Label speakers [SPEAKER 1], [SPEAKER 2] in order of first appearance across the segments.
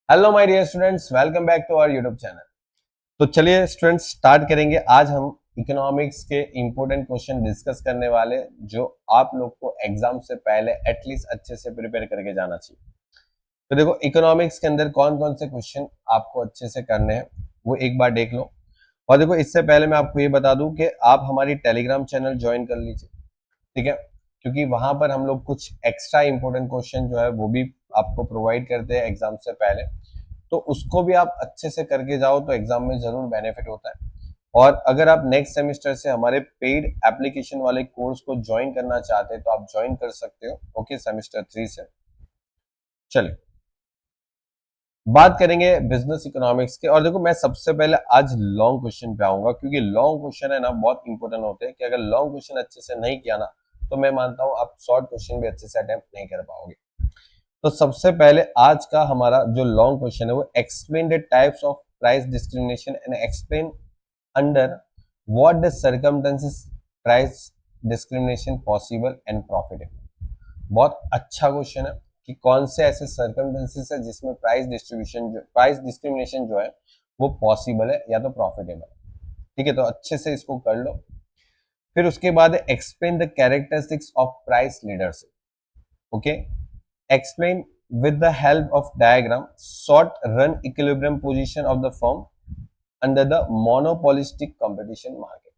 [SPEAKER 1] Hello my dear students, welcome back to our YouTube channel. तो चलिए students start करेंगे। आज हम इकोनॉमिक्स के इंपॉर्टेंट क्वेश्चन डिस्कस करने वाले, जो आप लोग को एग्जाम से पहले एटलीस्ट अच्छे से प्रिपेयर करके जाना चाहिए। तो देखो, इकोनॉमिक्स के अंदर कौन कौन से क्वेश्चन आपको अच्छे से करने हैं वो एक बार देख लो। और देखो, इससे पहले मैं आपको ये बता दूं कि आप हमारी टेलीग्राम चैनल ज्वाइन कर लीजिए, ठीक है, क्योंकि वहां पर हम लोग कुछ एक्स्ट्रा इंपॉर्टेंट क्वेश्चन जो है वो भी आपको प्रोवाइड करते हैं एग्जाम से पहले। तो उसको भी आप अच्छे से करके जाओ तो एग्जाम में जरूर बेनिफिट होता है। और अगर आप नेक्स्ट सेमेस्टर से हमारे पेड एप्लीकेशन वाले कोर्स को ज्वाइन करना चाहते हैं तो आप ज्वाइन कर सकते हो, ओके, सेमेस्टर 3 से। चलिए बात करेंगे बिजनेस इकोनॉमिक्स के। और देखो, मैं सबसे पहले आज लॉन्ग क्वेश्चन पे आऊंगा, क्योंकि लॉन्ग क्वेश्चन है ना बहुत इंपॉर्टेंट होते हैं, कि अगर लॉन्ग क्वेश्चन अच्छे से नहीं किया ना तो मैं मानता हूं आप शॉर्ट क्वेश्चन भी अच्छे से अटेम्प्ट नहीं कर पाओगे। तो सबसे पहले आज का हमारा जो लॉन्ग क्वेश्चन है वो explain the types of price discrimination and explain under what the circumstances price discrimination possible and profitable. बहुत अच्छा क्वेश्चन है कि कौन से ऐसे सर्कमस्टेंसेस है जिसमें प्राइस डिस्क्रिमिनेशन जो है वो पॉसिबल है या तो प्रॉफिटेबल है। ठीक है, तो अच्छे से इसको कर लो। फिर उसके बाद explain the characteristics of price leadership. Okay, explain with the help of diagram short run equilibrium position of the firm under the monopolistic competition market।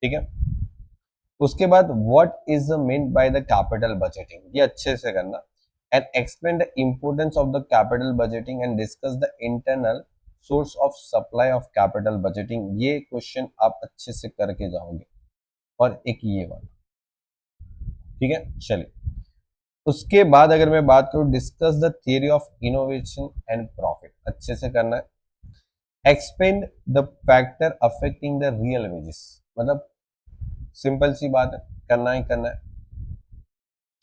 [SPEAKER 1] ठीक है, उसके बाद what is the meant by the capital budgeting, ये अच्छे से करना। and explain the importance of the capital budgeting and discuss the internal source of supply of capital budgeting। ये question आप अच्छे से करके जाओगे। और एक ये वाला, ठीक है। चलिए उसके बाद अगर मैं बात करूं, discuss the theory of innovation and profit, अच्छे से करना है। Explain the factor affecting the real wages, मतलब सिंपल सी बात है, करना ही करना है।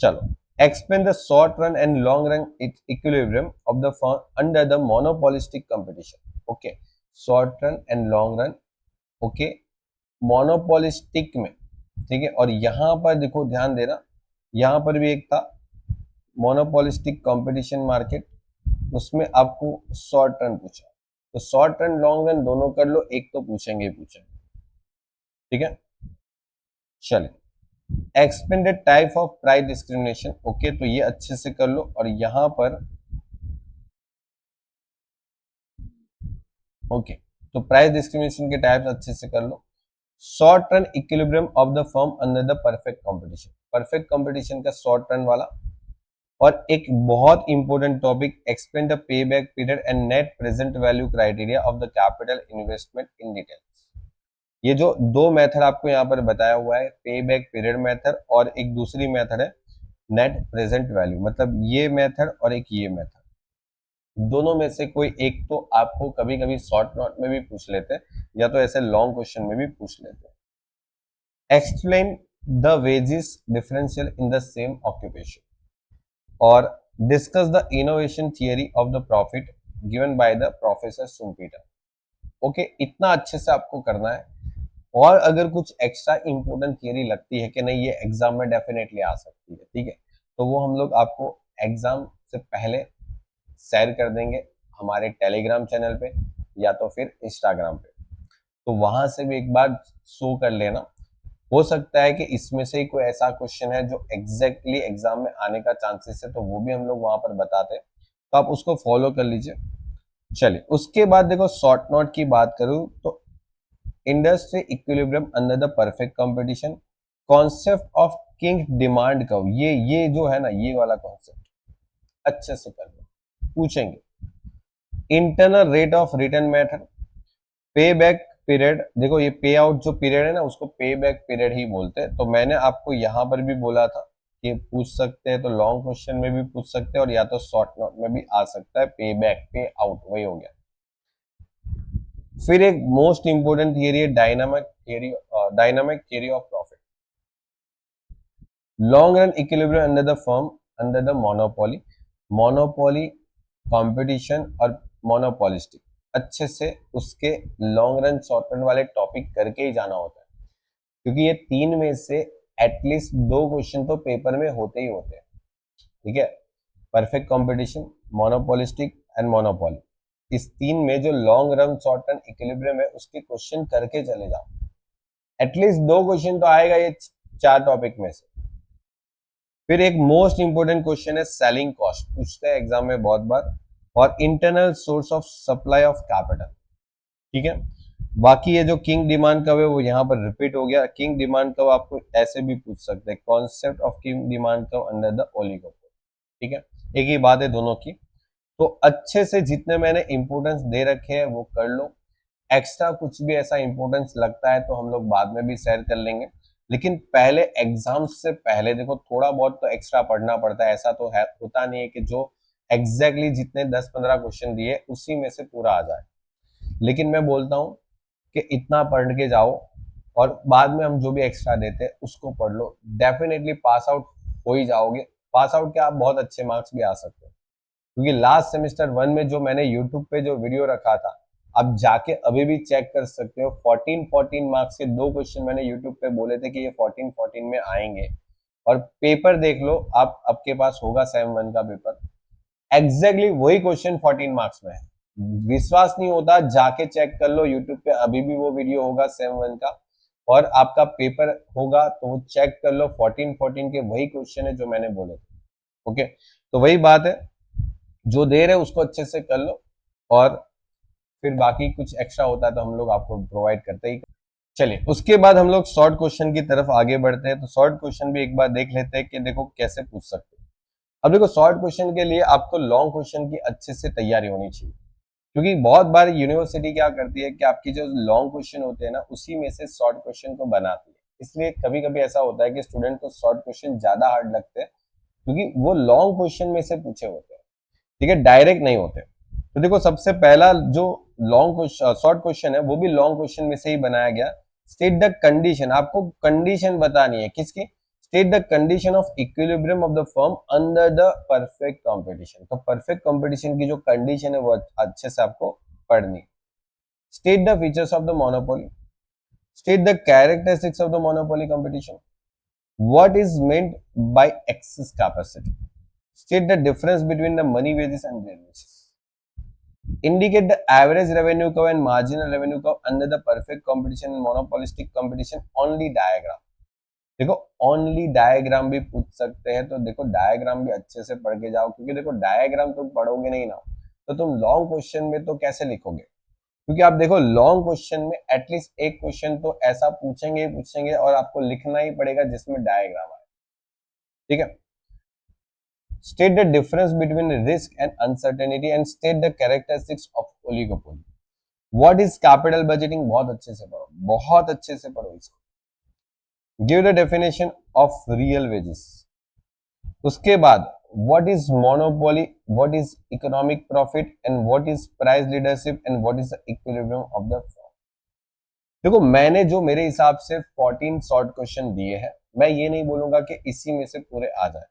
[SPEAKER 1] चलो, explain the short run and long run equilibrium of the firm under the monopolistic competition. Okay, short run and long run, okay, monopolistic में, ठीक है। और यहां पर देखो, ध्यान देना, यहां पर भी एक था मोनोपोलिस्टिक कंपटीशन मार्केट, उसमें आपको शॉर्ट रन पूछा। तो शॉर्ट रन लॉन्ग रन दोनों कर लो, एक तो पूछेंगे पूछेंगे, ठीक है। चलिए explain the type of price discrimination, okay, तो ये अच्छे से कर लो। और यहां पर ओके, तो प्राइस डिस्क्रिमिनेशन के टाइप्स अच्छे से कर लो। Short run equilibrium of the firm under the perfect competition, perfect competition का शॉर्ट रन वाला। और एक बहुत important topic, explain the pay back period and net present value criteria of the capital investment in details. ये जो दो method आपको यहाँ पर बताया हुआ है, पे बैक पीरियड मेथड और एक दूसरी मेथड है नेट प्रेजेंट वैल्यू, मतलब ये मेथड और एक ये मेथड, दोनों में से कोई एक तो आपको कभी कभी शॉर्ट नोट में भी पूछ लेते हैं या तो ऐसे लॉन्ग क्वेश्चन में भी पूछ लेते हैं। Explain the wages differential in the same occupation, और discuss the innovation theory of the profit given by the professor Schumpeter. Okay, इतना अच्छे से आपको करना है। और अगर कुछ एक्स्ट्रा इंपॉर्टेंट थियरी लगती है कि नहीं ये एग्जाम में डेफिनेटली आ सकती है, ठीक है, तो वो हम लोग आपको एग्जाम से पहले शेयर कर देंगे हमारे टेलीग्राम चैनल पे या तो फिर इंस्टाग्राम पे। तो वहां से भी एक बार शो कर लेना। हो सकता है कि इसमें से ही कोई ऐसा क्वेश्चन है जो एग्जैक्टली एग्जाम में आने का चांसेस है, तो वो भी हम लोग वहां पर बताते हैं, तो आप उसको फॉलो कर लीजिए। चलिए उसके बाद देखो, शॉर्ट नोट की बात करूं तो industry equilibrium under the perfect competition, concept of king demand curve, ये जो है ना, ये वाला कॉन्सेप्ट अच्छे से कर लो, पूछेंगे। Internal rate of return method, पे बैक पीरियड, देखो ये पे आउट जो पीरियड है ना उसको पे बैक पीरियड ही बोलते हैं। तो मैंने आपको यहां पर भी बोला था कि पूछ सकते हैं, तो लॉन्ग क्वेश्चन में भी पूछ सकते हैं और या तो शॉर्ट नोट में भी आ सकता है, पे बैक पे आउट, वही हो गया। फिर एक मोस्ट इंपोर्टेंट थियरी है dynamic theory of profit, long run equilibrium under the firm under the monopoly, monopoly competition और मोनोपोलिस्टिक, अच्छे से उसके लॉन्ग रन शॉर्ट रन वाले टॉपिक करके ही जाना होता है, क्योंकि ये तीन में से एटलीस्ट दो क्वेश्चन तो पेपर में होते ही होते हैं, ठीक है। Perfect competition, monopolistic and monopoly, इस तीन में जो long run, short run, equilibrium है उसके क्वेश्चन करके चले जाओ। एटलीस्ट 2 क्वेश्चन तो आएगा ये 4 टॉपिक में से। फिर एक मोस्ट इंपोर्टेंट क्वेश्चन है सेलिंग कॉस्ट, पूछते हैं एग्जाम में बहुत बार, और internal source of supply of capital. ठीक है, बाकी ये जो किंग डिमांड कर्व है वो यहाँ पर रिपीट हो गया। किंग डिमांड कर्व आपको ऐसे भी पूछ सकते हैं, concept of king demand curve under the oligopoly. ठीक है, एक ही बात है दोनों की। तो अच्छे से जितने मैंने इंपोर्टेंस दे रखे हैं वो कर लो। एक्स्ट्रा कुछ भी ऐसा इंपोर्टेंस लगता है तो हम लोग बाद में भी शेयर कर लेंगे, लेकिन पहले एग्जाम्स से पहले देखो थोड़ा बहुत तो एक्स्ट्रा पढ़ना पड़ता है। ऐसा तो है, होता नहीं है कि जो एग्जैक्टली जितने 10-15 क्वेश्चन दिए उसी में से पूरा आ जाए, लेकिन मैं बोलता हूँ कि इतना पढ़ के जाओ और बाद में हम जो भी एक्स्ट्रा देते हैं उसको पढ़ लो, डेफिनेटली पास आउट हो ही जाओगे। पास आउट के आप बहुत अच्छे मार्क्स भी आ सकते हो, क्योंकि लास्ट सेमेस्टर 1 में जो मैंने यूट्यूब पे जो वीडियो रखा था, आप जाके अभी भी चेक कर सकते हो। 14 मार्क्स के 2 क्वेश्चन मैंने यूट्यूब पे बोले थे कि ये 14 में आएंगे, और पेपर देख लो आप, आपके पास होगा सेम 1 का पेपर, एग्जैक्टली वही क्वेश्चन 14 मार्क्स में है। विश्वास नहीं होता, जाके चेक कर लो यूट्यूब पे, अभी भी वो वीडियो होगा सेम 1 का, और आपका पेपर होगा तो वो चेक कर लो। 14 के वही क्वेश्चन है जो मैंने बोले थे। ओके, तो वही बात है, जो दे रहे उसको अच्छे से कर लो, और फिर बाकी कुछ एक्स्ट्रा होता है तो हम लोग आपको प्रोवाइड करते ही। चलिए, उसके बाद हम लोग शॉर्ट क्वेश्चन की तरफ आगे बढ़ते हैं। तो शॉर्ट क्वेश्चन भी एक बार देख लेते हैं कि देखो कैसे पूछ सकते हैं। अब देखो, शॉर्ट क्वेश्चन के लिए आपको लॉन्ग क्वेश्चन की अच्छे से तैयारी होनी चाहिए, क्योंकि बहुत बार यूनिवर्सिटी क्या करती है कि आपकी जो लॉन्ग क्वेश्चन होते हैं ना उसी में से शॉर्ट क्वेश्चन को बनाती है। इसलिए कभी कभी ऐसा होता है कि स्टूडेंट को शॉर्ट क्वेश्चन ज्यादा हार्ड लगते हैं, क्योंकि वो लॉन्ग क्वेश्चन में से पूछे होते हैं। ठीक है, डायरेक्ट नहीं होते। तो देखो, सबसे पहला जो लॉन्ग शॉर्ट क्वेश्चन है वो भी लॉन्ग क्वेश्चन में से ही बनाया गया। स्टेट द कंडीशन, आपको कंडीशन बतानी है किसकी, state the condition of equilibrium of the firm under the perfect competition. तो परफेक्ट कंपटीशन की जो कंडीशन है वो अच्छे से आपको पढ़नी। State the features of the monopoly, state the characteristics of the monopoly competition, what is meant by access capacity, state the difference between the money wages and real wages, indicate the average revenue curve and marginal revenue curve under the perfect competition and monopolistic competition, only diagram। देखो, only diagram भी पूछ सकते हैं, तो देखो diagram भी अच्छे से पढ़ के जाओ, क्योंकि देखो डायग्राम तुम पढ़ोगे नहीं ना तो तुम लॉन्ग क्वेश्चन में तो कैसे लिखोगे। क्योंकि आप देखो लॉन्ग क्वेश्चन में एटलीस्ट एक क्वेश्चन तो ऐसा पूछेंगे ही पूछेंगे और आपको लिखना ही पड़ेगा जिसमें डायग्राम आए। ठीक है, state the difference between risk and uncertainty and state the characteristics of oligopoly। what is capital budgeting, बहुत अच्छे से पढ़ो, बहुत अच्छे से पढ़ो इसको। give the definition of real wages। उसके बाद what is monopoly, what is economic profit and what is price leadership and what is the equilibrium of the firm। देखो, मैंने जो मेरे हिसाब से 14 शॉर्ट क्वेश्चन दिए हैं, मैं ये नहीं बोलूंगा कि इसी में से पूरे आ जाए,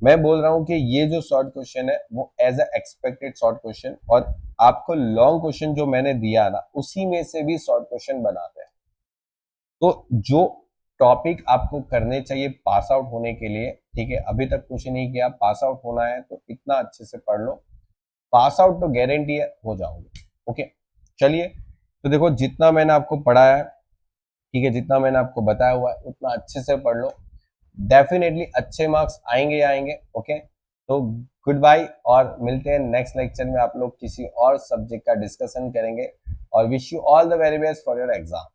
[SPEAKER 1] मैं बोल रहा हूं कि ये जो शॉर्ट क्वेश्चन है वो as a expected short question, और आपको लॉन्ग क्वेश्चन जो मैंने दिया ना उसी में से भी शॉर्ट क्वेश्चन बनाते हैं। तो जो टॉपिक आपको करने चाहिए पास आउट होने के लिए, ठीक है, अभी तक कुछ नहीं किया, पास आउट होना है तो इतना अच्छे से पढ़ लो, पास आउट तो गारंटी है, हो जाओगे। ओके, चलिए, तो देखो जितना मैंने आपको पढ़ाया है, ठीक है, जितना मैंने आपको बताया हुआ है उतना अच्छे से पढ़ लो, डेफिनेटली अच्छे मार्क्स आएंगे आएंगे। ओके, तो गुड बाय, और मिलते हैं नेक्स्ट लेक्चर में। आप लोग किसी और सब्जेक्ट का डिस्कशन करेंगे, और wish you all the very best for your exam.